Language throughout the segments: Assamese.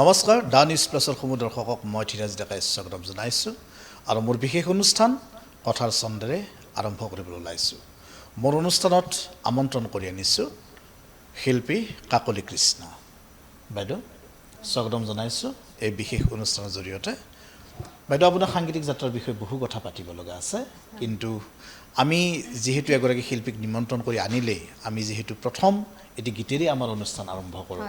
নমস্কাৰ ডা নিউজ প্লাছৰ সমূহ দৰ্শকক মই ধীৰাজ ডেকাই স্বাগতম জনাইছোঁ আৰু মোৰ বিশেষ অনুষ্ঠান কথাৰ চন্দেৰে আৰম্ভ কৰিবলৈ ওলাইছোঁ। মোৰ অনুষ্ঠানত আমন্ত্ৰণ কৰি আনিছোঁ শিল্পী কাকলি কৃষ্ণ বাইদেউ, স্বাগতম জনাইছোঁ এই বিশেষ অনুষ্ঠানৰ জৰিয়তে। বাইদেউ, আপোনাৰ সাংগীতিক যাত্ৰাৰ বিষয়ে বহু কথা পাতিব লগা আছে, কিন্তু আমি যিহেতু এগৰাকী শিল্পীক নিমন্ত্ৰণ কৰি আনিলেই আমি যিহেতু প্ৰথম এটি গীতেৰে আমাৰ অনুষ্ঠান আৰম্ভ কৰোঁ,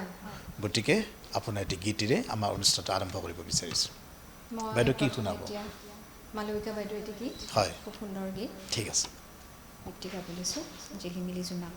গতিকে আপোনাৰ এটি গীতেৰে আমাৰ অনুষ্ঠানটো আৰম্ভ কৰিব বিচাৰিছোঁ। বাইদেউ কি শুনাব? মালবিকা বাইদেউ এটি গীত, হয়, খুব সুন্দৰ গীত। ঠিক আছে। গীতটি গাব লৈছোঁ, জিলিমিলি জোনাক।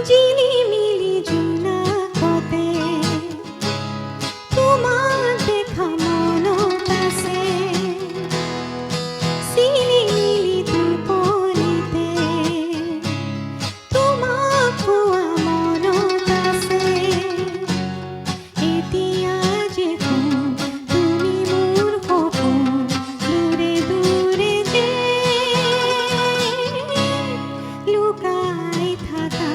ঝিলিমিলি জোনাকতে তোমাক দেখা মনত আছে, চিলিমিলি টোপনিতে তোমাক পোৱা মনত আছে। এতিয়া যে তুমি মোৰ সপোন, দূৰে দূৰে যে লুকাই থাকা,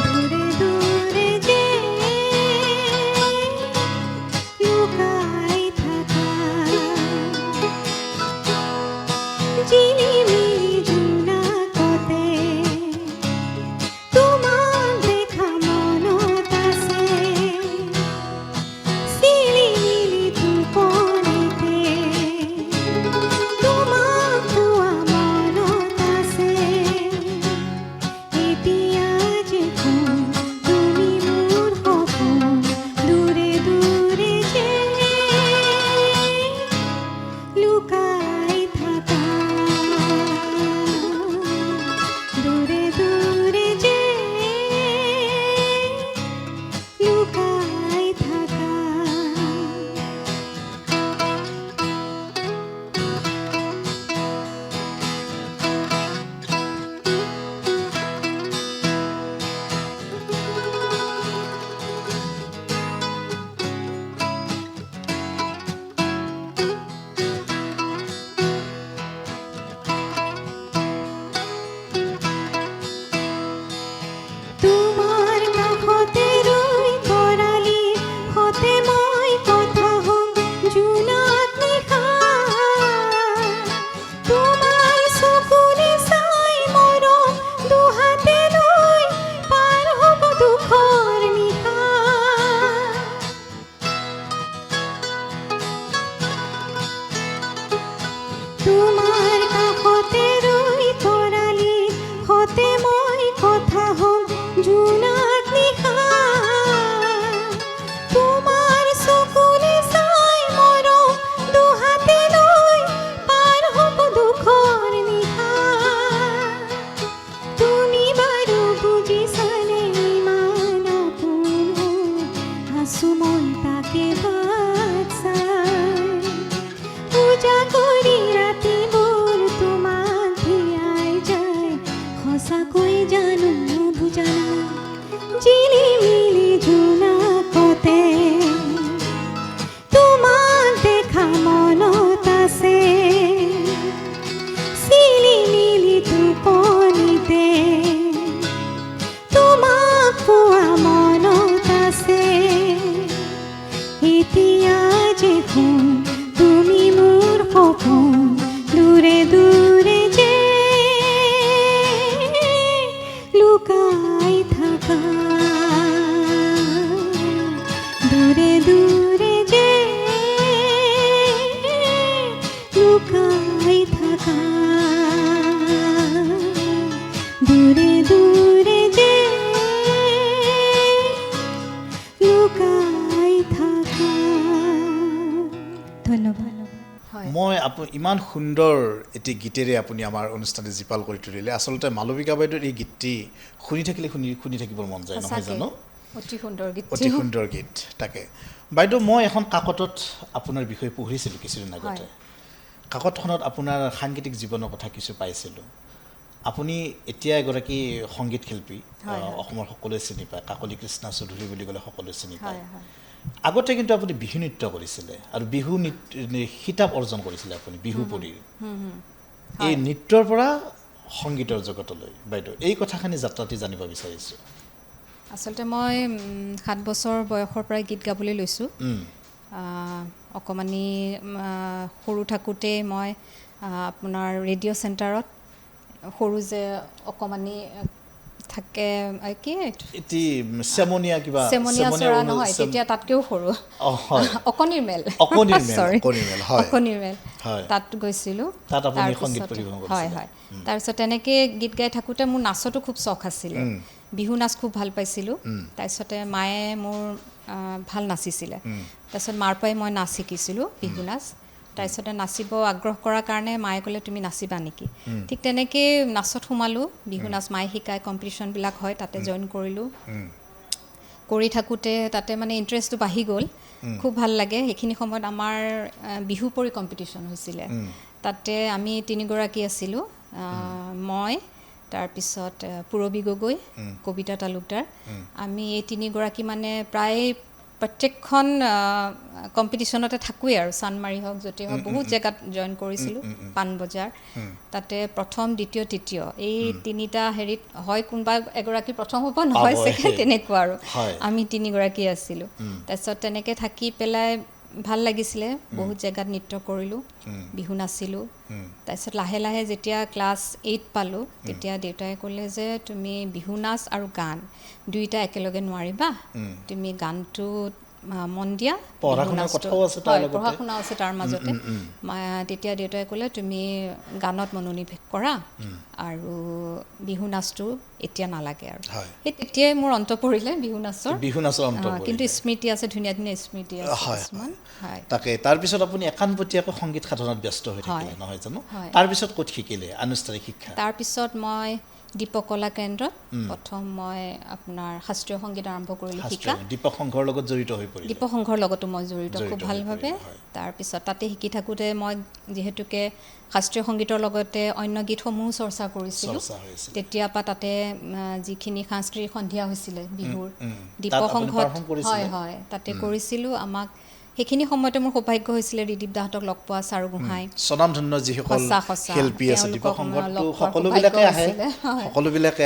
দূৰে দূৰে যে লুকাই থাকা। ঝিলিমিলি জোনাকতে তোমাক দেখা মনত আছে, চিলিমিলি টোপনিতে তোমাক পোৱা মনত আছে। এতিয়া যে তুমি মোৰ সপোন, দূৰে দূৰে যে লুকাই থাকা, দূৰে দূৰে যে লুকাই থাকা। তোমাৰ কাষতে ৰৈ তৰালি হতে মই কথা হ'ম জোনাক নিশা, তোমাৰ চকুলে চাই মৰম দুহাতে লৈ পাৰ হ'ব দুখৰ নিশা। তোমাৰ কাষতে ৰৈ তৰালি হতে মই কথা হ'ম জোনাক নিশা, তোমাৰ চকুলে চাই মৰম দুহাতে লৈ পাৰ হ'ব দুখৰ নিশা। তুমি বাৰু বুজিছানে ইমান আপোন হৈ আছোঁ মই তাকে বাট চাই, পূজা কৰি ৰাতিবোৰ তোমাক ধিয়াই যায়, সঁচাকৈ জানো বুজা নাই। ঝিলিমিলি জোনাকতে তোমাক দেখা মনত আছে, চিলিমিলি টোপনিতে তোমাক পোৱা মনত আছে। এতিয়া যে তুমি মোৰ সপোন, দূৰে দূৰে যে লুকাই থাকা, দূৰে দূৰে যে লুকাই থাকা, দূৰে দূৰে যে লুকাই থাকা। ধন্যবাদ। হয়, মই ইমান সুন্দৰ এটি গীতেৰে আপুনি আমাৰ অনুষ্ঠানটো জীপাল কৰি তুলিলে। আচলতে মালবিকা বাইদেউৰ এই গীতটি শুনি থাকিলে শুনি থাকিবৰ মন যায়, নহয় জানো? অতি সুন্দৰ গীত অতি সুন্দৰ গীত তাকে বাইদেউ মই এখন কাকতত আপোনাৰ বিষয়ে পঢ়িছিলোঁ কিছুদিন আগতে কাকতখনত আপোনাৰ সাংগীতিক জীৱনৰ কথা কিছু পাইছিলোঁ আপুনি এতিয়া এগৰাকী সংগীত শিল্পী অসমৰ সকলোৱে চিনি পায় কাকলি কৃষ্ণা চৌধুৰী বুলি ক'লে সকলোৱে চিনি পায় আগতে কিন্তু আপুনি বিহু নৃত্য কৰিছিলে আৰু বিহু খিতাপ অৰ্জন কৰিছিলে আপুনি বিহুপুৰীৰ এই নৃত্যৰ পৰা সংগীতৰ জগতলৈ বাইদেউ এই কথাখিনি যাত্ৰাটি জানিব বিচাৰিছোঁ আচলতে মই 7 বছৰ বয়সৰ পৰাই গীত গাবলৈ লৈছোঁ অকণমানি সৰু থাকোঁতে মই আপোনাৰ ৰেডিঅ' চেণ্টাৰত সৰু যে অকণমানি থাকে কি চেমনীয়া কিবা চেমনীয়া চৰা নহয় তেতিয়া তাতকৈও সৰু অকণিৰ মেল তাত গৈছিলোঁ হয় হয় তাৰপিছত তেনেকৈ গীত গাই থাকোঁতে মোৰ নাচতো খুব চখ আছিলে বিহু নাচ খুব ভাল পাইছিলোঁ তাৰপিছতে মায়ে মোৰ ভাল নাচিছিলে তাৰপিছত মাৰ পৰাই মই নাচ শিকিছিলোঁ বিহু নাচ তাৰপিছতে নাচিব আগ্ৰহ কৰাৰ কাৰণে মায়ে ক'লে তুমি নাচিবা নেকি ঠিক তেনেকৈ নাচত সোমালোঁ বিহু নাচ মায়ে শিকাই কম্পিটিশ্যনবিলাক হয় তাতে জইন কৰিলোঁ কৰি থাকোঁতে তাতে মানে ইণ্টাৰেষ্টটো বাঢ়ি গ'ল খুব ভাল লাগে সেইখিনি সময়ত আমাৰ বিহুপুৰী কম্পিটিশ্যন হৈছিলে তাতে আমি 3গৰাকী আছিলোঁ মই তাৰপিছত পূৰবী গগৈ কবিতা তালুকদাৰ আমি এই 3গৰাকী মানে প্ৰায় প্ৰত্যেকখন কম্পিটিশ্যনতে থাকোঁৱেই আৰু চানমাৰি হওক য'তে হওক বহুত জেগাত জইন কৰিছিলোঁ পাণবজাৰ তাতে প্ৰথম দ্বিতীয় তৃতীয় এই তিনিটা হেৰিত হয় কোনোবা এগৰাকী প্ৰথম হ'ব নহয় ছেকেণ্ড তেনেকুৱা আৰু আমি 3গৰাকী আছিলোঁ তাৰপিছত তেনেকৈ থাকি পেলাই ভাল লাগিছিলে বহুত জেগাত নৃত্য কৰিলোঁ বিহু নাচিলোঁ তাৰপিছত লাহে লাহে যেতিয়া ক্লাছ 8 পালোঁ তেতিয়া দেউতাই ক'লে যে তুমি বিহু নাচ আৰু গান দুইটা একেলগে নোৱাৰিবা তুমি গানটোত মন দিয়া পঢ়া শুনা আছে তাৰ মাজতে তেতিয়া দেউতাই ক'লে তুমি গানত মনোনিৱেশ কৰা আৰু বিহু নাচটো এতিয়া নালাগে আৰু সেই তেতিয়াই মোৰ অন্ত পৰিলে বিহু নাচৰ কিন্তু স্মৃতি আছে ধুনীয়া ধুনীয়া স্মৃতি আছে কিছুমান তাকে তাৰপিছত আপুনি একানপতীয়াকৈ সংগীত সাধনাত ব্যস্ত হৈ থাকিলে নহয় জানো তাৰপিছত ক'ত শিকিলে আনুষ্ঠানিক শিক্ষা তাৰপিছত মই দীপক কলা কেন্দ্ৰত প্ৰথম মই আপোনাৰ শাস্ত্ৰীয় সংগীত আৰম্ভ কৰিলোঁ শিকা দীপক সংঘৰ লগত জড়িত হৈ পৰিলে দীপক সংঘৰ লগতো মই জড়িত খুব ভালভাৱে তাৰপিছত তাতে শিকি থাকোঁতে মই যিহেতুকে শাস্ত্ৰীয় সংগীতৰ লগতে অন্য গীতসমূহো চৰ্চা কৰিছিলোঁ তেতিয়াৰ পৰা তাতে যিখিনি সাংস্কৃতিক সন্ধিয়া হৈছিলে বিহুৰ দীপক সংঘত হয় হয় তাতে কৰিছিলোঁ আমাক সেইখিনি সময়তে মোৰ সৌভাগ্য হৈছিলে ৰিদীপ দাহঁতক লগ পোৱা চাৰু গোহাঁই স্বনামধন্য যিসকল শিল্পী আছে দীপক সংঘতটো সকলোবিলাকে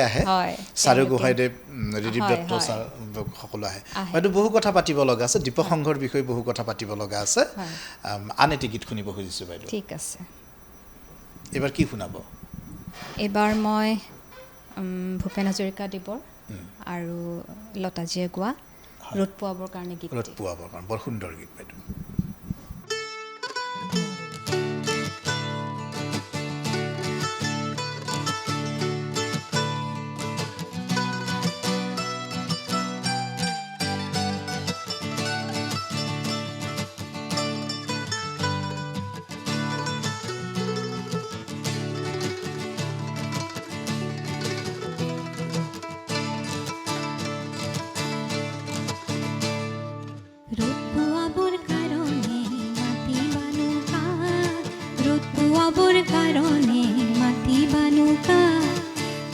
আহে চাৰু গোহাঁইদেৱ ৰিদীপ দত্ত ছাৰ সকলো আহে হয়তো বহু কথা পাতিব লগা আছে দীপক সংঘৰ বিষয়ে বহু কথা পাতিব লগা আছে আন এটি গীত শুনিব খুজিছোঁ বাইদেউ ঠিক আছে এইবাৰ কি শুনাব এইবাৰ মই ভূপেন হাজৰিকা দেৱৰ আৰু লতাজীয়ে গোৱা ৰ'দ পোৱাবৰ কাৰণে গীত ৰ'দ পোৱাবৰ কাৰণে বৰ সুন্দৰ গীত বাইদেউ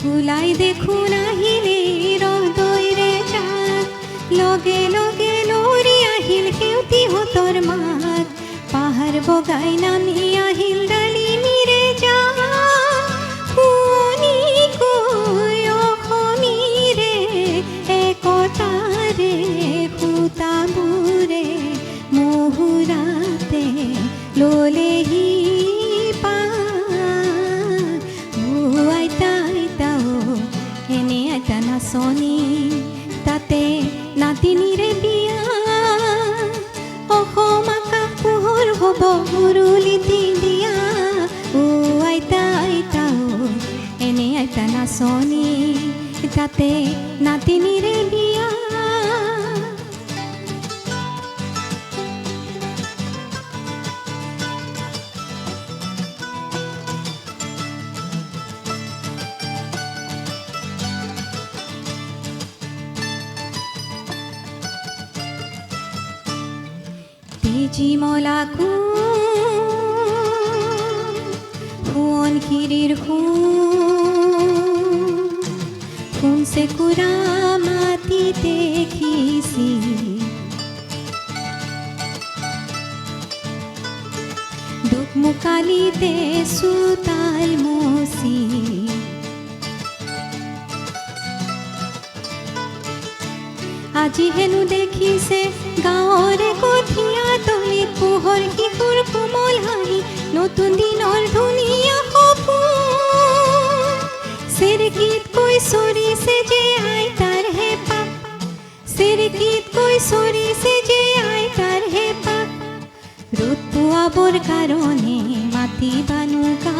ওলাই দেখোন আহিলে ৰদৈৰে জাক লগে লগে লৰি আহিল সেউতীহঁতৰ মাক পাহাৰ বগাই নামি আহিল ডালিমিৰে জাক শুনি কৈ অসমীৰে একতাৰে সূতাবোৰে মহুৰাতে ললেহি নাচনী তাতে নাতিনীৰে বিয়া অসম আকাশ পোহৰ হ'ব উৰুলিটি দিয়া ও আইতা আইতা এনে আইতা নাচনী তাতে নাতিনীৰে বিয়া জিমলা ফুয়ন খিৰিৰ ফুনছে কুৰা মাটি দেখিছি দুখ মুকালিতে চোতাল মচি আজি হেনো দেখিছে গাঁৱৰে কঠীয়া তলিত পোহৰ শিশুৰ কোমল হাঁহি নতুন দিনৰ ধুনীয়া সপোন চেৰেকীত কৈ চৰিছে যে আইতাৰ হেঁপাহ চেৰেকীত কৈ চৰিছে যে আইতাৰ হেঁপাহ ৰ'দ পোৱাবৰ কাৰণে মাটি বানুকা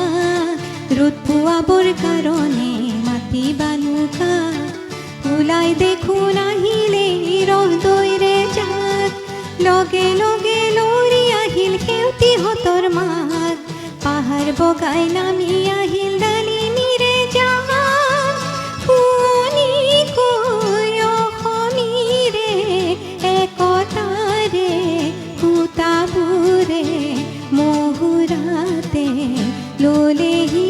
ৰ'দ পোৱাবৰ কাৰণে মাটি বানুকা ওলাই দেখোন আহিলে ৰহদৈৰে জাক লগে লগে লৰি আহিল সেউতীহঁতৰ মাক পাহাৰ বগাই নামি আহিল ডালিমীৰে জাক শুনি কৈ অসমীৰে একতাৰে সূতাবোৰে মহুৰাতে ললেহি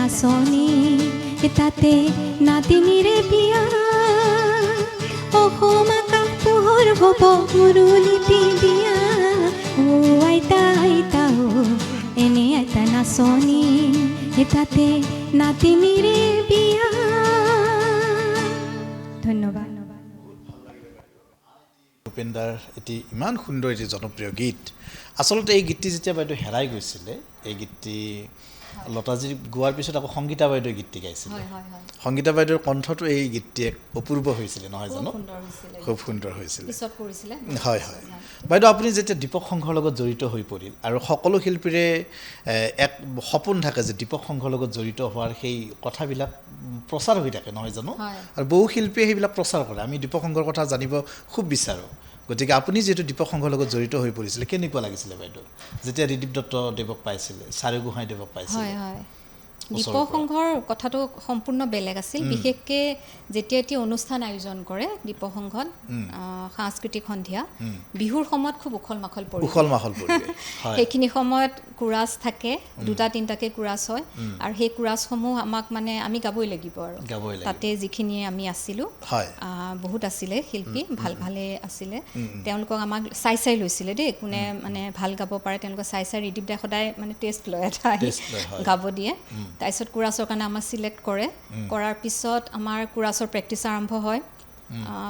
নাচনী তাতে নাতিনীৰে বিয়া অসম আকাশ পোহৰ হ'ব মুৰুলিটি দিয়া ও আইতা আইতা এনে এটা নাচনী তাতে নাতিনীৰে বিয়া ধন্যবাদ ভূপেন্দাৰ এটি ইমান সুন্দৰ এটি জনপ্ৰিয় গীত আচলতে এই গীতটি যেতিয়া বাইদেউ হেৰাই গৈছিলে এই গীতটি লতাজী গোৱাৰ পিছত আকৌ সংগীতা বাইদেউ গীতটি গাইছিলে সংগীতা বাইদেউৰ কণ্ঠটো এই গীতটি এক অপূৰ্ব হৈছিলে নহয় জানো খুব সুন্দৰ হৈছিলে হয় হয় বাইদেউ আপুনি যেতিয়া দীপক সংঘৰ লগত জড়িত হৈ পৰিল আৰু সকলো শিল্পীৰে এক সপোন থাকে যে দীপক সংঘৰ লগত জড়িত হোৱাৰ সেই কথাবিলাক প্ৰচাৰ হৈ থাকে নহয় জানো আৰু বহু শিল্পীয়ে সেইবিলাক প্ৰচাৰ কৰে আমি দীপক সংঘৰ কথা জানিব খুব বিচাৰোঁ গতিকে আপুনি যিহেতু দীপক সংঘৰ লগত জড়িত হৈ পৰিছিলে কেনেকুৱা লাগিছিলে বাইদেউ যেতিয়া ঋদীপ দত্তদেৱক পাইছিলে চাৰু গোহাঁইদেৱক পাইছিলে দীপক সংঘৰ কথাটো সম্পূৰ্ণ বেলেগ আছিল বিশেষকৈ যেতিয়া এটি অনুষ্ঠান আয়োজন কৰে দীপক সংঘত সাংস্কৃতিক সন্ধিয়া বিহুৰ সময়ত খুব উখল মাখল পৰে সেইখিনি সময়ত কোৰাছ থাকে দুটা তিনিটাকৈ কোৰাছ হয় আৰু সেই কোৰাছসমূহ আমাক মানে আমি গাবই লাগিব আৰু তাতে যিখিনি আমি আছিলোঁ বহুত আছিলে শিল্পী ভাল ভালে আছিলে তেওঁলোকক আমাক চাই লৈছিলে দেই কোনে মানে ভাল গাব পাৰে তেওঁলোকক চাই ঋদীপ দাই সদায় মানে টেষ্ট লয় এটা গাব দিয়ে তাৰপিছত কোৰাছৰ কাৰণে আমাক চিলেক্ট কৰে কৰাৰ পিছত আমাৰ কোৰাছৰ প্ৰেক্টিছ আৰম্ভ হয়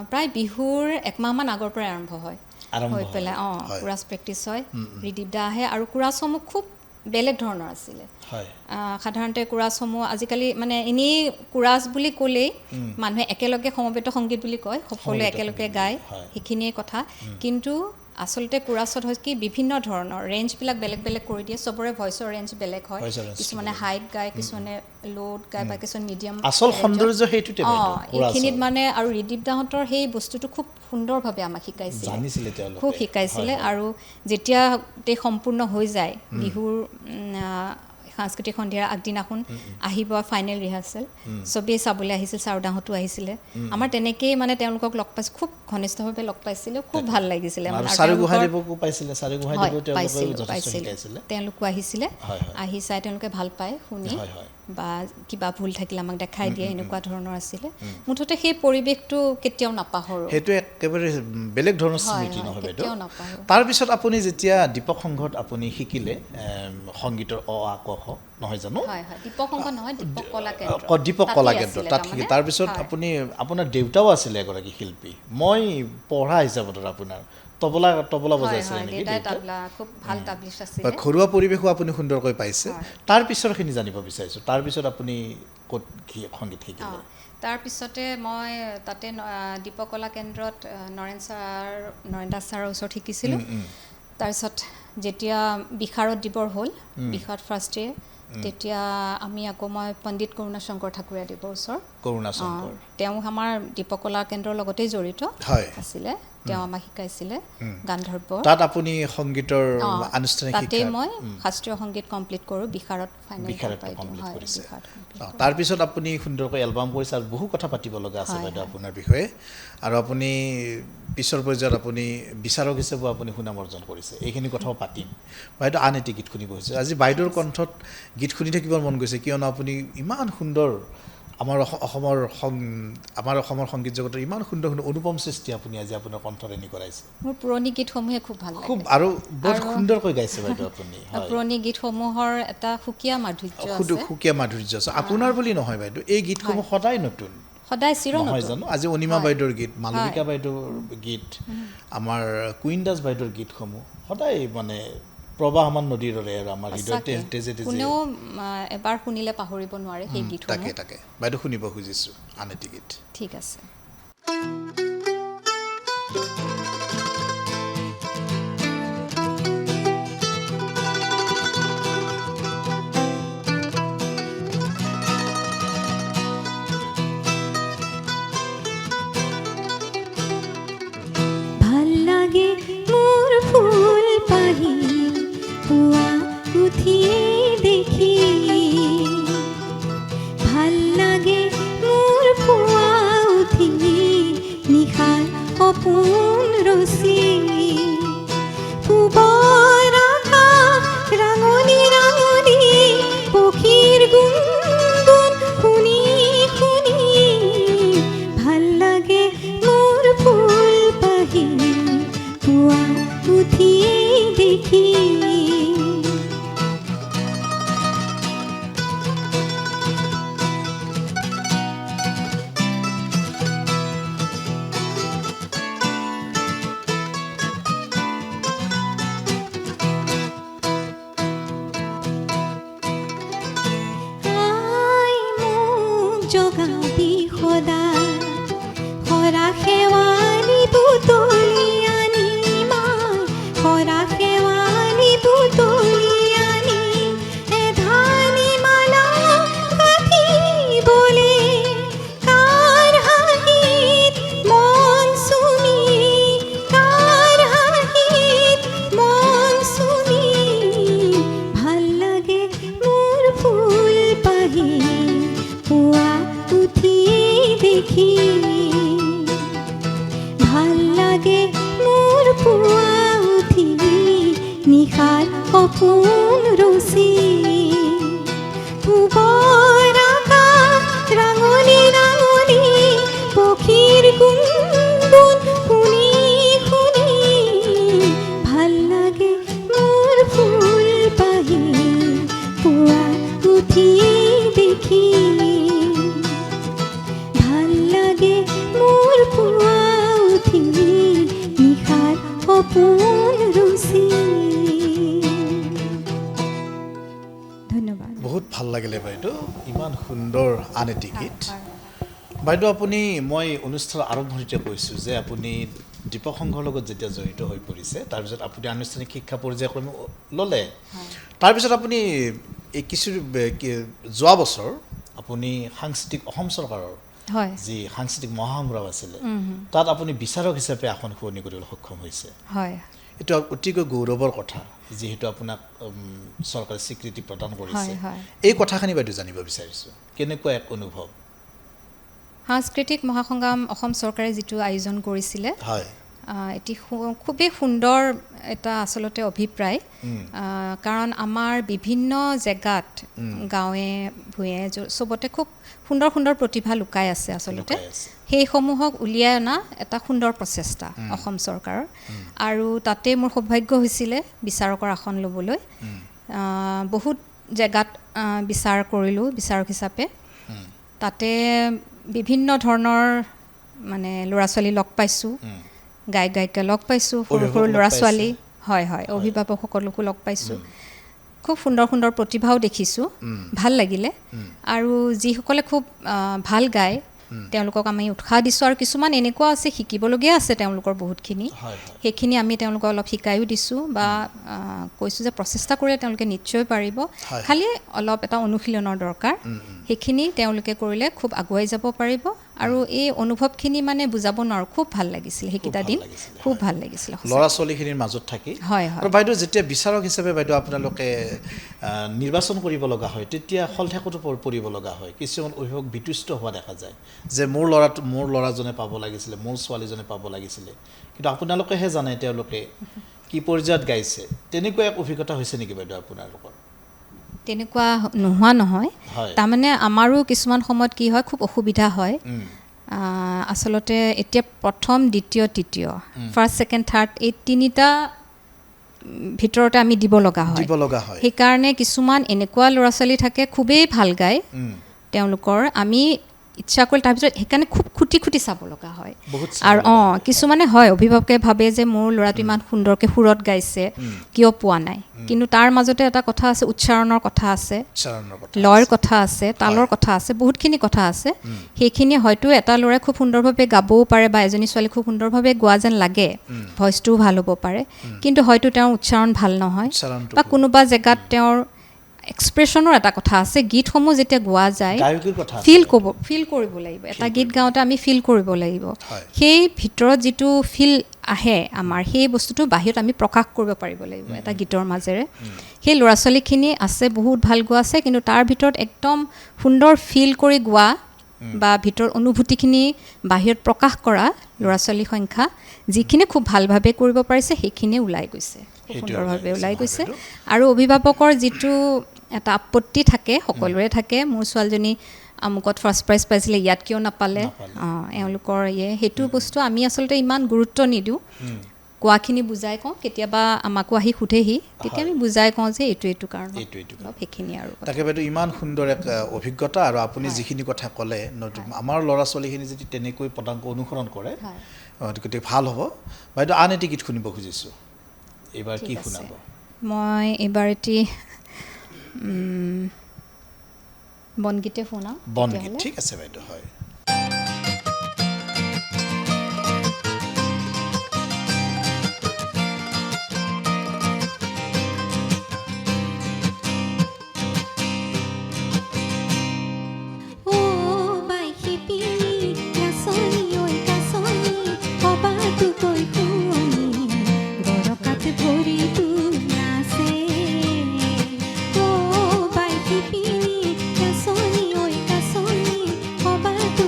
প্ৰায় বিহুৰ একমাহমান আগৰ পৰাই আৰম্ভ হয় হৈ পেলাই কোৰাছ প্ৰেক্টিছ হয় ঋদীপ দা আহে আৰু কোৰাছসমূহ খুব বেলেগ ধৰণৰ আছিলে সাধাৰণতে কোৰাছসমূহ আজিকালি মানে এনেই কোৰাছ বুলি ক'লেই মানুহে একেলগে সমবেত সংগীত বুলি কয় সকলোৱে একেলগে গায় সেইখিনিয়ে কথা কিন্তু আচলতে কোৰাছত হয় কি বিভিন্ন ধৰণৰ ৰেঞ্জবিলাক বেলেগ বেলেগ কৰি দিয়ে চবৰে ভইচৰ ৰেঞ্জ বেলেগ হয় কিছুমানে হাইট গায় কিছুমানে ল'ত গায় বা কিছুমান মিডিয়াম আচল সৌন্দৰ্য সেইটোতে এইখিনিত মানে আৰু ঋদীপ দাহঁতৰ সেই বস্তুটো খুব সুন্দৰভাৱে আমাক শিকাইছিলে খুব শিকাইছিলে আৰু যেতিয়া সম্পূৰ্ণ হৈ যায় বিহুৰ সাংস্কৃতিক সন্ধিয়াৰ আগদিনাখন আহিব ফাইনেল ৰিহাৰ্চেল চবেই চাবলৈ আহিছিল চাৰুদাহঁতো আহিছিলে আমাৰ তেনেকেই মানে তেওঁলোকক লগ পাইছোঁ খুব ঘনিষ্ঠভাৱে লগ পাইছিলোঁ খুব ভাল লাগিছিলে তেওঁলোকো আহিছিলে আহি চাই তেওঁলোকে ভাল পায় শুনি বা কিবা ভুল থাকিলে আমাক দেখাই দিয়ে এনেকুৱা ধৰণৰ আছিলে মুঠতে সেই পৰিৱেশটো কেতিয়াও নাপাহৰোঁ সেইটো একেবাৰে বেলেগ ধৰণৰ স্মৃতি নহয় বাইদেউ তাৰপিছত আপুনি যেতিয়া দীপক সংঘত আপুনি শিকিলে সংগীতৰ অ আ ক খ নহয় জানো দীপক সংঘ নহয় দীপক কলা কেন্দ্ৰ তাত শিকি তাৰপিছত আপুনি আপোনাৰ দেউতাও আছিলে এগৰাকী শিল্পী মই পঢ়া হিচাপত আপোনাৰ তবলা বজাইছিলে নেকি খুব ভাল তাবলিষ্ট আছিল ঘৰুৱা পৰিৱেশো আপুনি সুন্দৰকৈ পাইছে তাৰপিছৰখিনি জানিব বিচাৰিছোঁ তাৰপিছত আপুনি ক'ত সংগীত শিকিলে তাৰপিছতে মই তাতে দীপক কলা কেন্দ্ৰত নৰেন দাস ছাৰৰ ওচৰত শিকিছিলোঁ তাৰপিছত যেতিয়া বিশাৰদ দিবৰ হ'ল বিশাৰদ ফাৰ্ষ্ট ইয়েৰ তেতিয়া আমি আকৌ মই পণ্ডিত কৰুণাশংকৰ ঠাকুৰীয়াদেৱৰ ওচৰত তেওঁ আমাৰ দীপক কলা কেন্দ্ৰৰ লগতেই জড়িত আছিলে তেওঁ আমাক শিকাইছিলে গান্ধৰ্ব তাত আপুনি সংগীতৰ আনুষ্ঠানিক তাতে মই শাস্ত্ৰীয় সংগীত কমপ্লিট কৰোঁ বিশাৰত ফাইনেল কমপ্লিট কৰিছে তাৰপিছত আপুনি সুন্দৰকৈ এলবাম কৰিছে আৰু বহু কথা পাতিব লগা আছে বাইদেউ আপোনাৰ বিষয়ে আৰু আপুনি পিছৰ পৰ্যায়ত আপুনি বিচাৰক হিচাপে আপুনি সুনাম অৰ্জন কৰিছে এইখিনি কথাও পাতিম বাইদেউ আন এটি গীত শুনিব হৈছে আজি বাইদেউৰ কণ্ঠত গীত শুনি থাকিবৰ মন গৈছে কিয়নো আপুনি ইমান সুন্দৰ আমাৰ অসমৰ সংগীত জগতৰ ইমান সুন্দৰ সুন্দৰ অনুপম সৃষ্টি আপুনি আজি আপোনাৰ কণ্ঠৰেণী কৰাইছে মোৰ পুৰণি গীতসমূহে খুব ভাল লাগে খুব আৰু বহুত সুন্দৰকৈ গাইছে বাইদেউ আপুনি পুৰণি গীতসমূহৰ এটা সুকীয়া মাধুৰ্য আছে সুকীয়া মাধুৰ্য আছে আপোনাৰ বুলি নহয় বাইদেউ এই গীতসমূহ সদায় নতুন সদায় চিৰ নহয় জানো আজি অনিমা বাইদেউৰ গীত মালবিকা বাইদেউৰ গীত আমাৰ কুইন দাস বাইদেউৰ গীতসমূহ সদায় মানে প্ৰবাহমান নদীৰ দৰে আৰু আমাৰ হৃদয়তে তেজে তেজে কোনেও এবাৰ শুনিলে পাহৰিব নোৱাৰে সেই গীতসমূহ তাকে বাইদেউ শুনিব খুজিছোঁ আন এটি গীত ঠিক আছে ভাল লাগে মোৰ ফুল পাহি পুৱা উঠিয়ে দেখি ভাল লাগে মোৰ পুৱা উঠি নিশাৰ সপোন ৰচি পূবৰ আকাশ ৰাঙনি ৰাঙনি পক্ষীৰ গুণগুণ শুনি শুনি ভাল লাগে মোৰ ফুল পাহি পুৱা উঠিয়ে দেখি জগাবি সদায় সৰা সেৱালি বুটলি আনি মাই সৰা সেৱালি বুটলি আনি এধানি মালা গাঁঠিবলে কাৰ হাঁহিত মন চুমি কাৰ হাঁহিত মন চুমি ভাল লাগে মোৰ ফুল পাহি পুৱা উঠিয়ে দেখি ভাল লাগে মোৰ পুৱা উঠি নিশাৰ সপোন ৰচি পূবৰ আকাশ ৰাঙনি ৰাঙনি পক্ষীৰ গুণগুণ শুনি শুনি ভাল লাগে মোৰ ফুল পাহি পুৱা উঠিয়ে দেখি ভাল লাগে মোৰ পুৱা উঠি নিশাৰ সপোন ৰচি ধন্যবাদ বহুত ভাল লাগিলে বাইদেউ ইমান সুন্দৰ আন এটি গীত বাইদেউ আপুনি মই অনুষ্ঠানৰ আৰম্ভণিতে কৈছোঁ যে আপুনি দীপক সংঘৰ লগত যেতিয়া জড়িত হৈ পৰিছে তাৰপিছত আপুনি আনুষ্ঠানিক শিক্ষা পৰ্যায়ক্ৰমে ল'লে তাৰপিছত আপুনি এই কিছু যোৱা বছৰ আপুনি সাংস্কৃতিক অসম চৰকাৰৰ হয় যি সাংস্কৃতিক মহাসংগ্ৰাম আছিলে তাত আপুনি বিচাৰক হিচাপে আসন শুৱনি কৰিবলৈ সক্ষম হৈছে হয় এইটো অতিকৈ গৌৰৱৰ কথা যিহেতু আপোনাক চৰকাৰে স্বীকৃতি প্ৰদান কৰিছে এই কথাখিনি বাইদেউ জানিব বিচাৰিছোঁ কেনেকুৱা এক অনুভৱ সাংস্কৃতিক মহাসংগ্ৰাম অসম চৰকাৰে যিটো আয়োজন কৰিছিলে হয় এটি খুবেই সুন্দৰ এটা আচলতে অভিপ্ৰায় কাৰণ আমাৰ বিভিন্ন জেগাত গাঁৱে ভূঞে চবতে খুব সুন্দৰ সুন্দৰ প্ৰতিভা লুকাই আছে আচলতে সেইসমূহক উলিয়াই অনা এটা সুন্দৰ প্ৰচেষ্টা অসম চৰকাৰৰ আৰু তাতে মোৰ সৌভাগ্য হৈছিলে বিচাৰকৰ আসন ল'বলৈ বহুত জেগাত বিচাৰ কৰিলোঁ বিচাৰক হিচাপে তাতে বিভিন্ন ধৰণৰ মানে ল'ৰা ছোৱালী লগ পাইছোঁ গায়ক গায়িকা লগ পাইছোঁ সৰু সৰু ল'ৰা ছোৱালী হয় অভিভাৱকসকলকো লগ পাইছোঁ খুব সুন্দৰ সুন্দৰ প্ৰতিভাও দেখিছোঁ ভাল লাগিলে আৰু যিসকলে খুব ভাল গায় তেওঁলোকক আমি উৎসাহ দিছোঁ আৰু কিছুমান এনেকুৱা আছে শিকিবলগীয়া আছে তেওঁলোকৰ বহুতখিনি সেইখিনি আমি তেওঁলোকক অলপ শিকায়ো দিছোঁ বা কৈছোঁ যে প্ৰচেষ্টা কৰিলে তেওঁলোকে নিশ্চয় পাৰিব খালি অলপ এটা অনুশীলনৰ দৰকাৰ সেইখিনি তেওঁলোকে কৰিলে খুব আগুৱাই যাব পাৰিব আৰু এই অনুভৱখিনি মানে বুজাব নোৱাৰোঁ খুব ভাল লাগিছিল সেইকেইটা দিন খুব ভাল লাগিছিল ল'ৰা ছোৱালীখিনিৰ মাজত থাকি হয় আৰু বাইদেউ যেতিয়া বিচাৰক হিচাপে বাইদেউ আপোনালোকে নিৰ্বাচন কৰিব লগা হয় তেতিয়া খলঠেকতো পৰিব লগা হয় কিছুমান অভিভাৱক বিতুষ্ট হোৱা দেখা যায় যে মোৰ ল'ৰাজনে পাব লাগিছিলে মোৰ ছোৱালীজনে পাব লাগিছিলে কিন্তু আপোনালোকেহে জানে তেওঁলোকে কি পৰ্যায়ত গাইছে তেনেকুৱা এক অভিজ্ঞতা হৈছে নেকি বাইদেউ আপোনালোকৰ তেনেকুৱা নোহোৱা নহয় তাৰমানে আমাৰো কিছুমান সময়ত কি হয় খুব অসুবিধা হয় আচলতে এতিয়া প্ৰথম দ্বিতীয় তৃতীয় ফাৰ্ষ্ট ছেকেণ্ড থাৰ্ড এই তিনিটা ভিতৰতে আমি দিব লগা হয় সেইকাৰণে কিছুমান এনেকুৱা ল'ৰা ছোৱালী থাকে খুবেই ভাল গায় তেওঁলোকৰ আমি ইচ্ছা কৰিলে তাৰপিছত সেইকাৰণে খুব খুটি খুটি চাব লগা হয় আৰু কিছুমানে হয় অভিভাৱকে ভাবে যে মোৰ ল'ৰাটো ইমান সুন্দৰকৈ সুৰত গাইছে কিয় পোৱা নাই কিন্তু তাৰ মাজতে এটা কথা আছে উচ্চাৰণৰ কথা আছে লয়ৰ কথা আছে তালৰ কথা আছে বহুতখিনি কথা আছে সেইখিনি হয়তো এটা ল'ৰাই খুব সুন্দৰভাৱে গাবও পাৰে বা এজনী ছোৱালী খুব সুন্দৰভাৱে গোৱা যেন লাগে ভইচটোও ভাল হ'ব পাৰে কিন্তু হয়তো তেওঁৰ উচ্চাৰণ ভাল নহয় বা কোনোবা জেগাত তেওঁৰ এক্সপ্ৰেছনৰ এটা কথা আছে গীতসমূহ যেতিয়া গোৱা যায় ফিল কৰিব লাগিব এটা গীত গাওঁতে আমি ফিল কৰিব লাগিব সেই ভিতৰত যিটো ফিল আহে আমাৰ সেই বস্তুটো বাহিৰত আমি প্ৰকাশ কৰিব পাৰিব লাগিব এটা গীতৰ মাজেৰে সেই ল'ৰা ছোৱালীখিনি আছে বহুত ভাল গোৱা আছে কিন্তু তাৰ ভিতৰত একদম সুন্দৰ ফিল কৰি গোৱা বা ভিতৰ অনুভূতিখিনি বাহিৰত প্ৰকাশ কৰা ল'ৰা ছোৱালীৰ সংখ্যা যিখিনি খুব ভালভাৱে কৰিব পাৰিছে সেইখিনিয়ে ওলাই গৈছে খুব সুন্দৰভাৱে ওলাই গৈছে আৰু অভিভাৱকৰ যিটো এটা আপত্তি থাকে সকলোৰে থাকে মোৰ ছোৱালীজনী আমুকত ফাৰ্ষ্ট প্ৰাইজ পাইছিলে ইয়াত কিয় নাপালে এওঁলোকৰ সেইটো বস্তু আমি আচলতে ইমান গুৰুত্ব নিদিওঁ কোৱাখিনি বুজাই কওঁ কেতিয়াবা আমাকো আহি সোধেহি তেতিয়া আমি বুজাই কওঁ যে এইটো কাৰণ সেইখিনি আৰু তাকে বাইদেউ ইমান সুন্দৰ এক অভিজ্ঞতা আৰু আপুনি যিখিনি কথা ক'লে আমাৰ ল'ৰা ছোৱালীখিনি যদি তেনেকৈ পদাংক অনুসৰণ কৰে গতিকে ভাল হ'ব বাইদেউ আন এটি গীত শুনিব খুজিছোঁ এইবাৰ কি শুনাব মই এইবাৰ এটি বনগীতে শুনাওঁ বনগীত ঠিক আছে বাইদেউ হয় Bye.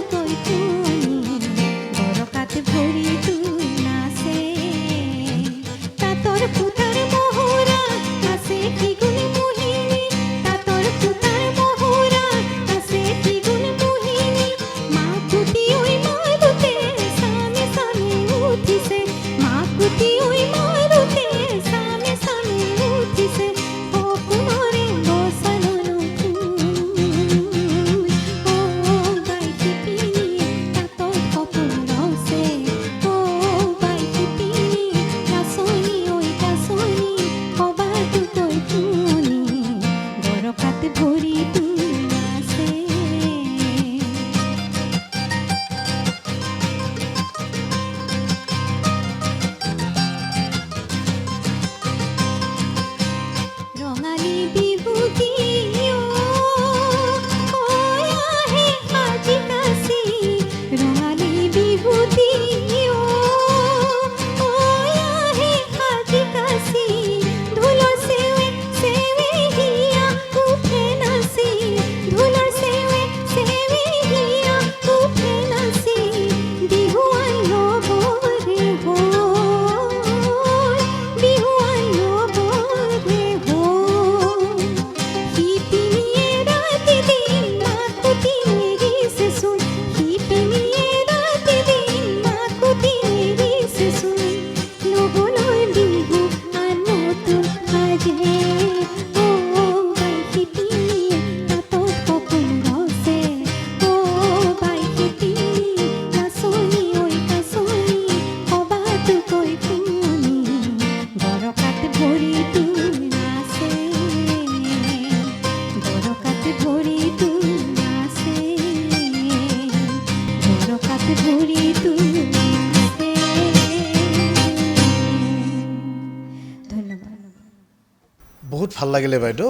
বহুত ভাল লাগিলে বাইদেউ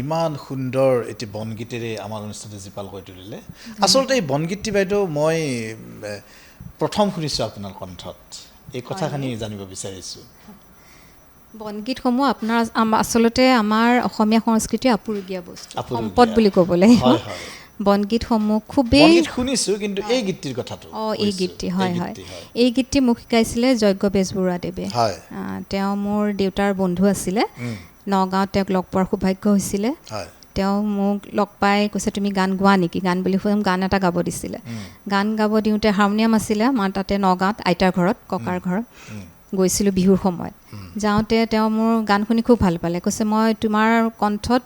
ইমান সুন্দৰ এটি বনগীতেৰে আমাৰ অনুষ্ঠানটো জীপাল কৰি তুলিলে আচলতে এই বনগীতটি বাইদেউ মই প্ৰথম শুনিছোঁ আপোনাৰ কণ্ঠত এই কথাখিনি জানিব বিচাৰিছোঁ বনগীতসমূহ আপোনাৰ আচলতে আমাৰ অসমীয়া সংস্কৃতিৰ আপুৰুগীয়া বস্তু আপুৰুগীয়া। সম্পদ বুলি ক'ব লাগিব হয়, হয়। বনগীতসমূহ খুবেই বনগীত শুনিছোঁ কিন্তু এই গীতটিৰ কথাটো এই কৈছোঁ। গীতটি হয় হয় গীতটি, এই গীতটি মোক শিকাইছিলে যজ্ঞ বেজবৰুৱাদেৱে হয়। তেওঁ মোৰ দেউতাৰ বন্ধু আছিলে নগাঁৱত তেওঁক লগ পোৱাৰ সৌভাগ্য হৈছিলে হয় তেওঁ মোক লগ পাই কৈছে তুমি গান গোৱা নেকি গান বুলি শুনি গান এটা গাব দিছিলে গান গাব দিওঁতে হাৰমনিয়াম আছিলে আমাৰ তাতে নগাঁৱত আইতাৰ ঘৰত ককাৰ ঘৰত গৈছিলোঁ বিহুৰ সময়ত যাওঁতে তেওঁ মোৰ গান শুনি খুব ভাল পালে কৈছে মই তোমাৰ কণ্ঠত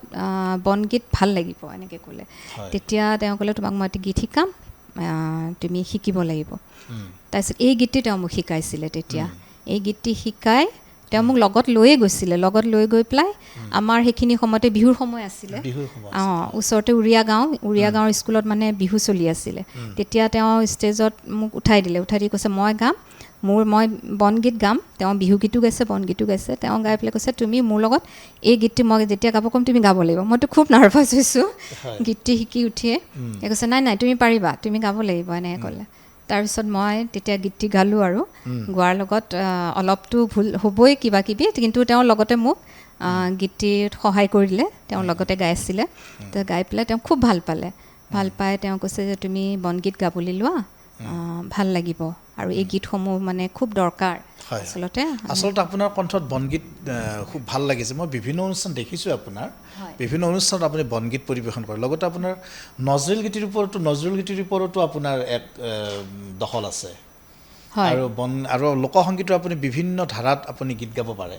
বনগীত ভাল লাগিব এনেকৈ ক'লে তেতিয়া তেওঁ ক'লে তোমাক মই এটি গীত শিকাম তুমি শিকিব লাগিব তাৰপিছত এই গীতটি তেওঁ মোক শিকাইছিলে তেতিয়া এই গীতটি শিকাই তেওঁ মোক লগত লৈয়ে গৈছিলে লগত লৈ গৈ পেলাই আমাৰ সেইখিনি সময়তে বিহুৰ সময় আছিলে বিহুৰ সময় ওচৰতে উৰিয়া গাঁৱৰ স্কুলত মানে বিহু চলি আছিলে তেতিয়া তেওঁ ষ্টেজত মোক উঠাই দিলে উঠাই দি কৈছে মই গাম মই বনগীত গাম তেওঁ বিহুগীতো গাইছে বনগীতো গাইছে তেওঁ গাই পেলাই কৈছে তুমি মোৰ লগত এই গীতটি মই যেতিয়া গাব ক'ম তুমি গাব লাগিব মইতো খুব নাৰ্ভাছ হৈছোঁ গীতটি শিকি উঠিয়ে কৈছে নাই তুমি পাৰিবা তুমি গাব লাগিব এনেকৈ ক'লে তাৰপিছত মই তেতিয়া গীতটি গালোঁ আৰু গোৱাৰ লগত অলপতো ভুল হ'বই কিবা কিবি কিন্তু তেওঁৰ লগতে মোক গীতটিত সহায় কৰি দিলে তেওঁৰ লগতে গাই আছিলে তো গাই পেলাই তেওঁ খুব ভাল পাই তেওঁ কৈছে যে তুমি বনগীত গাবলৈ লোৱা ভাল লাগিব আৰু এই গীতসমূহ মানে খুব দৰকাৰ আচলতে আপোনাৰ কণ্ঠত বনগীত খুব ভাল লাগিছে মই বিভিন্ন অনুষ্ঠান দেখিছোঁ আপোনাৰ বিভিন্ন অনুষ্ঠানত আপুনি বনগীত পৰিৱেশন কৰে লগতে আপোনাৰ নজৰুল গীতিৰ ওপৰতো আপোনাৰ এক দখল আছে আৰু লোকসংগীতৰ আপুনি বিভিন্ন ধাৰাত আপুনি গীত গাব পাৰে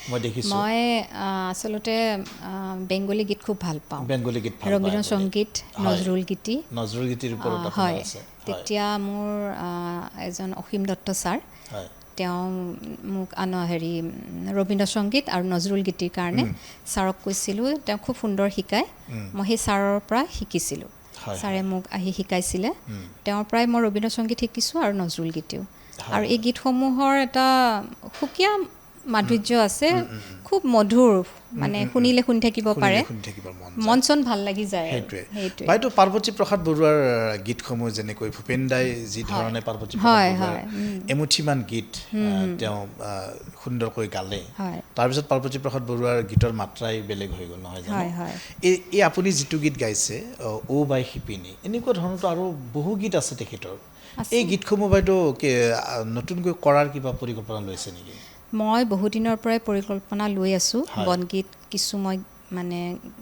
মই দেখিছোঁ মই আচলতে বেংগলী গীত খুব ভাল পাওঁ বেংগলী গীত ৰবীন্দ্ৰ সংগীত নজৰুল গীতিৰ ওপৰত হয় তেতিয়া মোৰ এজন অসীম দত্ত ছাৰ তেওঁ মোক ৰবীন্দ্ৰ সংগীত আৰু নজৰুল গীতিৰ কাৰণে ছাৰক কৈছিলোঁ তেওঁ খুব সুন্দৰ শিকায় মই সেই ছাৰৰ পৰা শিকিছিলোঁ ছাৰে মোক আহি শিকাইছিলে তেওঁৰ পৰাই মই ৰবীন্দ্ৰ সংগীত শিকিছোঁ আৰু নজৰুল গীতেও আৰু এই গীতসমূহৰ এটা সুকীয়া মাধুৰ্য আছে খুব মধুৰ মানে শুনিলে শুনি থাকিব পাৰে মন চন ভাল লাগি যায় সেইটোৱে বাইদেউ পাৰ্বতী প্ৰসাদ বৰুৱাৰ গীতসমূহ যেনেকৈ ভূপেন দাই যি ধৰণে পাৰ্বতী প্ৰসাদ বৰুৱাৰ এমুঠিমান গীত তেওঁ সুন্দৰকৈ গালে তাৰপিছত পাৰ্বতী প্ৰসাদ বৰুৱাৰ গীতৰ মাত্ৰাই বেলেগ হৈ গ'ল নহয় জানো এই আপুনি যিটো গীত গাইছে ঔ বাই শিপিনী এনেকুৱা ধৰণৰতো আৰু বহু গীত আছে তেখেতৰ এই গীতসমূহ বাইদেউ নতুনকৈ কৰাৰ কিবা পৰিকল্পনা লৈছে নেকি মই বহুদিনৰ পৰাই পৰিকল্পনা লৈ আছোঁ বনগীত কিছু মই মানে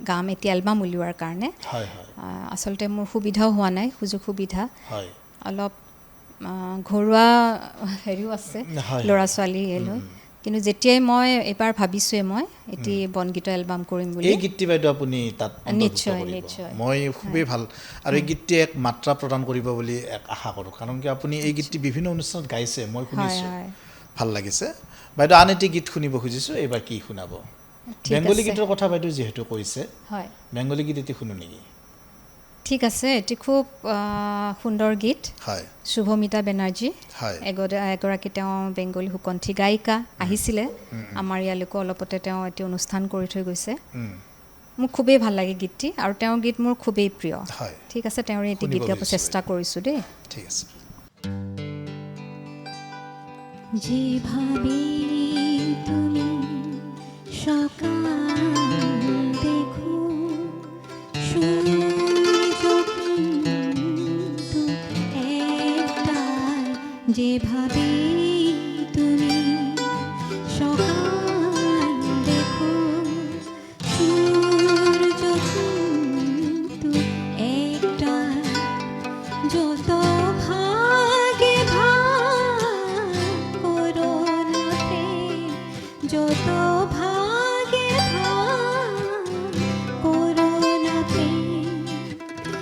গাম এতিয়া এলবাম উলিওৱাৰ কাৰণে আচলতে মোৰ সুবিধাও হোৱা নাই সুবিধা অলপ ঘৰুৱা হেৰিও আছে ল'ৰা ছোৱালী লৈ কিন্তু যেতিয়াই মই এবাৰ ভাবিছোঁৱে মই এটি বনগীতৰ এলবাম কৰিম বুলি এই গীতটি বাইদেউ আপুনি তাত নিশ্চয় মই খুবেই ভাল আৰু এই গীতটি এক মাত্ৰা প্ৰদান কৰিব বুলি এক আশা কৰোঁ কাৰণ কি আপুনি এই গীতটি বিভিন্ন অনুষ্ঠানত গাইছে মই শুনিছোঁ ভাল লাগিছে বাইদেউ আন এটি গীত শুনিব খুজিছোঁ এইবাৰ কি শুনাব বেংগলী গীতৰ কথা বাইদেউ যিহেতু কৈছে বেংগলী গীত এটি শুনো নেকি ঠিক আছে এটি খুব সুন্দৰ গীত শুভমিতা বেনাৰ্জী এগৰাকী তেওঁ বেংগলী সুকণ্ঠী গায়িকা আহিছিলে আমাৰ ইয়ালৈকো অলপতে তেওঁ এটি অনুষ্ঠান কৰি থৈ গৈছে মোৰ খুবেই ভাল লাগে গীতটি আৰু তেওঁৰ গীত মোৰ খুবেই প্ৰিয় ঠিক আছে তেওঁৰ এটি গীত গাব চেষ্টা কৰিছোঁ দেই ঠিক আছে যেভাবে তুমি সকাল দেখো যেভাবে তুমি সকাল দেখো সূর্য কিন্তু একটা যত ভাগে ভাগ করো না প্রেম যত ভাগে ভাগ করো না প্রেম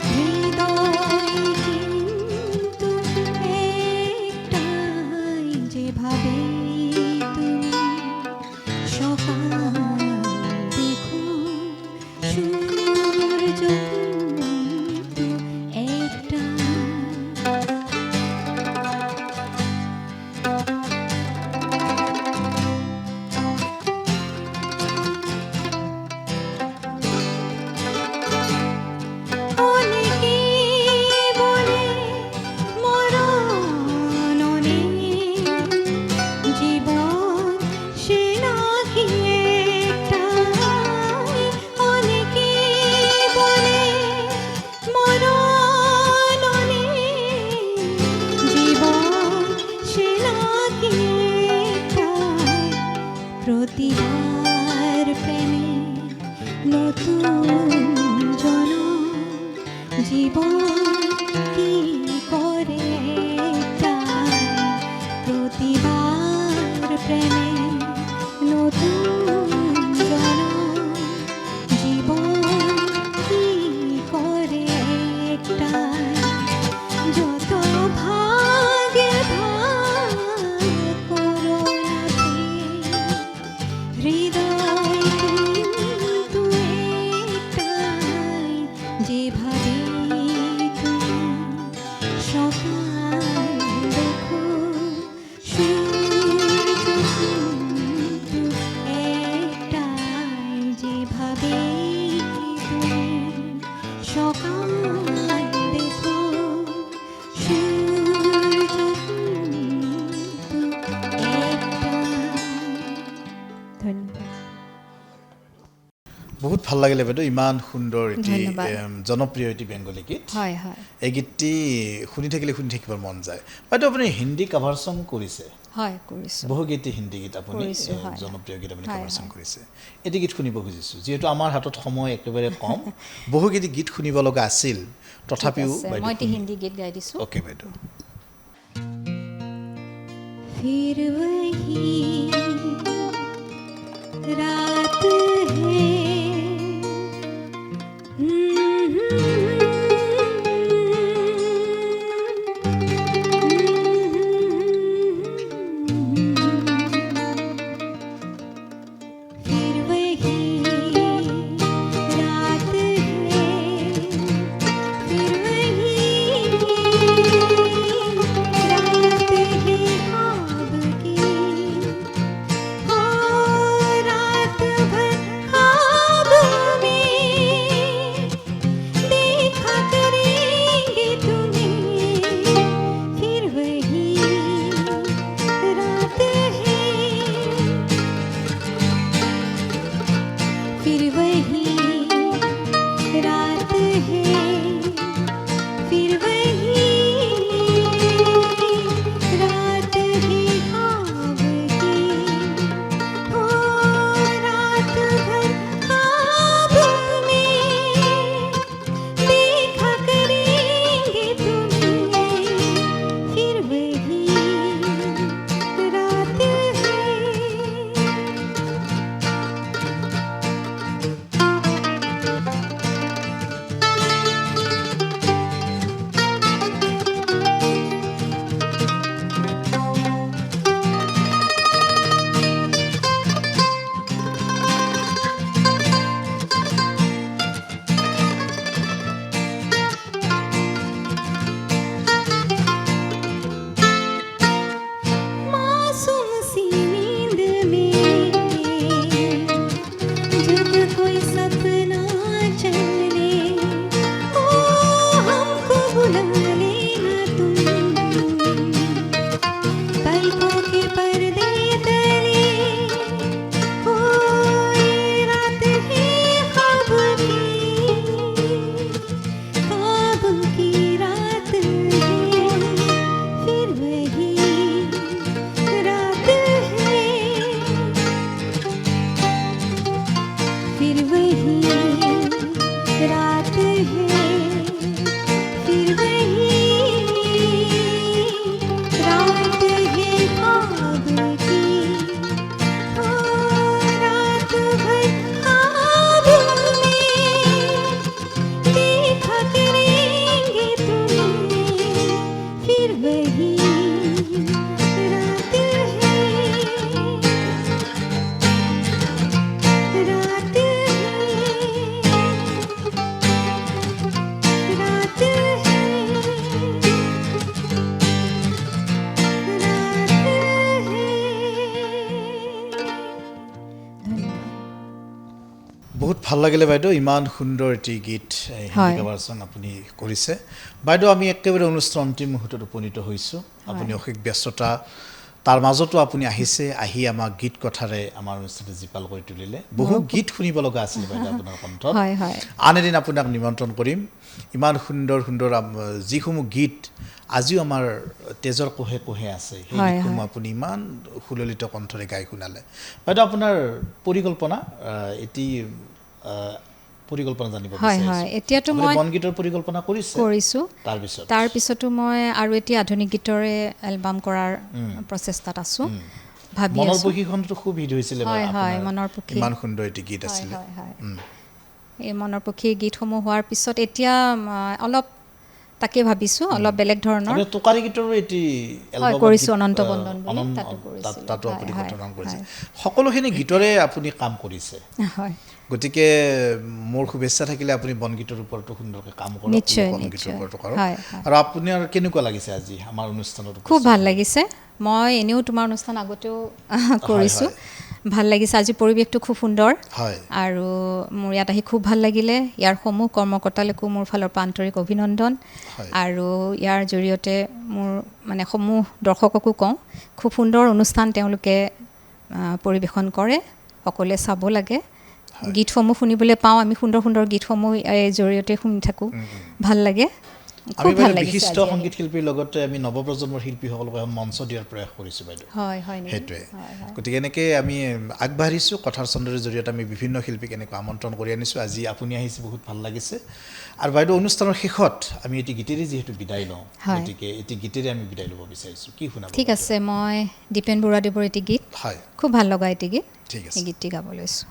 হৃদয় কিন্তু একটাই যেভাবে তুমি সকাল দেখো সূর্য কিন্তু একটাই জীবন কি করে যায় প্রতিবার প্রেমে নতুন জনম জীবন কি করে একটাই যত ভাগে ভাগ করো না হৃদয় কিন্তু একটাই যেভাবে তুমি সকাল দেখো সূর্য কিন্তু একটাই যেভাবে তুমি সকাল দেখো সূর্য কিন্তু একটাই ধন্যবাদ বহুত ভাল লাগিলে বাইদেউ ইমান সুন্দৰ এটি ধন্যবাদ। জনপ্ৰিয় এটি বেংগলী গীত হয় হয় এই গীতটি শুনি থাকিবৰ মন যায় বাইদেউ আপুনি হিন্দী কাভাৰ ছং কৰিছে হয় কৰিছোঁ বহু গীতে হিন্দী গীত আপুনি কৰিছোঁ, হয়, জনপ্ৰিয় গীত আপুনি হয়, কাভাৰ ছং হয়। কৰিছে এটি গীত শুনিব খুজিছোঁ যিহেতু আমাৰ হাতত সময় একেবাৰে কম বহু গীত শুনিব লগা আছিল তথাপিও ঠিক আছে, মই এটি হিন্দী গীত গাই দিছোঁ অ'কে বাইদেউ फिर वही रात है फिर वही रात है फिर वही रात है ख्वाब की हो रात भर ख्वाब में देखा करेंगे तुम्हें फिर वही रात है फिर वही रात है फिर वही रात है ख्वाब की हो रात भर ख्वाब में देखा करेंगे तुम्हें फिर वही रात है मासूम सी नींद में जब कोई सपना चले ओ हमको बुला लेना तुम पलकों के पर्दे तले ओ ये रात है ख्वाब की रात है फिर वही रात है फिर वही रात है फिर वही रात है ख्वाब की हो रात भर ख्वाब में देखा करेंगे तुम्हें फिर वही रात है रात है रात है বহুত ভাল লাগিলে বাইদেউ ইমান সুন্দৰ এটি গীত হিন্দী হয়। কাভাৰ ছং আপুনি কৰিছে বাইদেউ আমি একেবাৰে অনুষ্ঠান অন্তিম মুহূৰ্তত উপনীত হৈছোঁ আপুনি অশেষ ব্যস্ততা তাৰ মাজতো আপুনি আহিছে আহি আমাক গীত কথাৰে আমাৰ অনুষ্ঠানটো জীপাল কৰি তুলিলে বহু গীত শুনিব লগা আছিল বাইদেউ আপোনাৰ কণ্ঠত হয় হয় আন এদিন আপোনাক নিমন্ত্ৰণ কৰিম ইমান সুন্দৰ সুন্দৰ যিসমূহ গীত আজিও আমাৰ তেজৰ কোহে কোহে আছে সেই হয়, গীতসমূহ আপুনি ইমান সুললিত কণ্ঠৰে গাই শুনালে বাইদেউ আপোনাৰ পৰিকল্পনা এটি পৰিকল্পনা জানিব হয় বিচাৰিছোঁ হয় এতিয়াতো আপুনি মই বনগীতৰ পৰিকল্পনা কৰিছোঁ তাৰপিছত তাৰপিছতো মই আৰু এতিয়া আধুনিক গীতৰে এলবাম কৰাৰ প্ৰচেষ্টাত আছোঁ ভাবি মনৰ আছোঁ পক্ষীখনতো খুব হিট হৈছিলে হয় হয় আপোনাৰ মনৰ পক্ষী ইমান সুন্দৰ এটি গীত হয় আছিলে হয় হয় এই মনৰ পক্ষী গীতসমূহ হোৱাৰ পিছত এতিয়া অলপ তাকে ভাবিছোঁ অলপ বেলেগ ধৰণৰ আপুনি টোকাৰী গীতৰো এটি হয় এলবামত কৰিছোঁ গীত, অনন্ত বন্ধন বুলি অনন্ত- তাতো কৰিছিলোঁ তাতো হয়, আপুনি হয়, গঠন কৰিছে হয়। সকলোখিনি গীতৰে আপুনি কাম কৰিছে হয় গতিকে মোৰ শুভেচ্ছা থাকিলে আপুনি বনগীতৰ ওপৰতো সুন্দৰকৈ কাম কৰক নিশ্চয়, লোকসংগীতৰ নিশ্চয়। ওপৰতো কৰক হয়, হয়। আৰু আপোনাৰ কেনেকুৱা লাগিছে আজি আমাৰ অনুষ্ঠানত খুব উপস্থিত ভাল হৈ? লাগিছে মই এনেও তোমাৰ অনুষ্ঠান আগতেও কৰিছোঁ ভাল লাগিছে আজি পৰিৱেশটো খুব সুন্দৰ হয় আৰু মোৰ ইয়াত আহি খুব ভাল লাগিলে ইয়াৰ সমূহ কৰ্মকৰ্তালৈকো মোৰ ফালৰ পৰা আন্তৰিক অভিনন্দন হয় আৰু ইয়াৰ জৰিয়তে মোৰ মানে সমূহ দৰ্শককো কওঁ খুব সুন্দৰ অনুষ্ঠান তেওঁলোকে পৰিৱেশন কৰে সকলোৱে চাব লাগে গীতসমূহ শুনিবলৈ পাওঁ আমি সুন্দৰ সুন্দৰ গীতসমূহ এই জৰিয়তে শুনি থাকোঁ ভাল লাগে আমি খুব ভাল বাইদেউ লাগিছে বিশিষ্ট আজি আহি। সংগীত শিল্পীৰ লগতে আমি নৱপ্ৰজন্মৰ শিল্পীসকলক এখন মঞ্চ দিয়াৰ প্ৰয়াস কৰিছোঁ বাইদেউ হয় হয় নেকি? সেইটোৱে হয়, হয়। গতিকে এনেকৈ আমি আগবাঢ়িছোঁ কথাৰ চন্দ্ৰৰ জৰিয়তে আমি বিভিন্ন শিল্পীক এনেকৈ আমন্ত্ৰণ কৰি আনিছোঁ আজি আপুনি আহিছে বহুত ভাল লাগিছে আৰু বাইদেউ অনুষ্ঠানৰ শেষত আমি এটি গীতেৰে যিহেতু বিদায় লওঁ হয়। গতিকে এটি গীতেৰে আমি বিদায় ল'ব বিচাৰিছোঁ কি শুনাব ঠিক আছে মই দীপেন বৰুৱাদেৱৰ এটি গীত হয় খুব ভাল লগা এটি গীত ঠিক আছে এই গীতটি গাব লৈছোঁ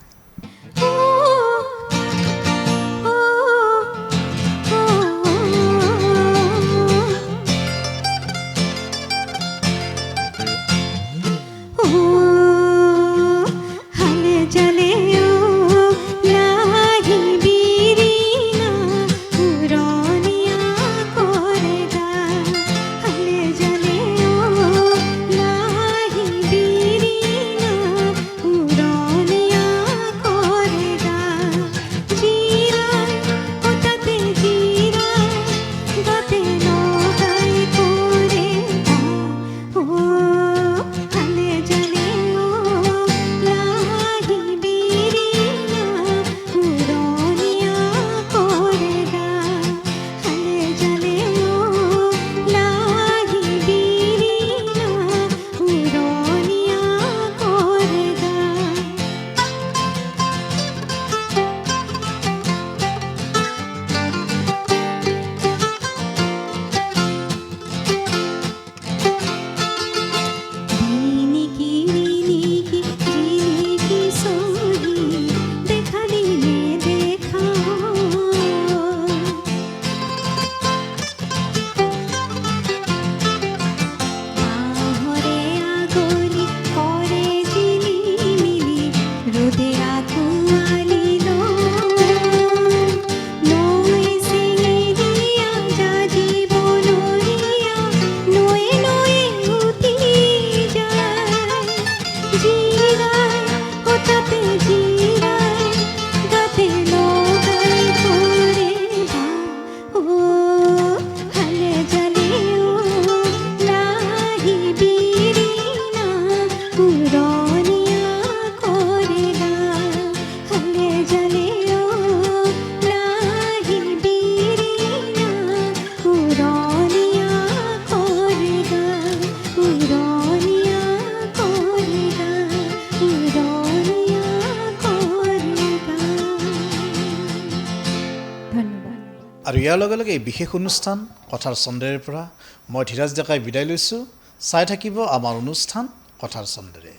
আৰু ইয়াৰ লগে লগে এই বিশেষ অনুষ্ঠান কথাৰ চন্দ্ৰেৰে পৰা মই ধীৰাজ ডেকাই বিদায় লৈছোঁ চাই থাকিব আমাৰ অনুষ্ঠান কথাৰ চন্দ্ৰেৰে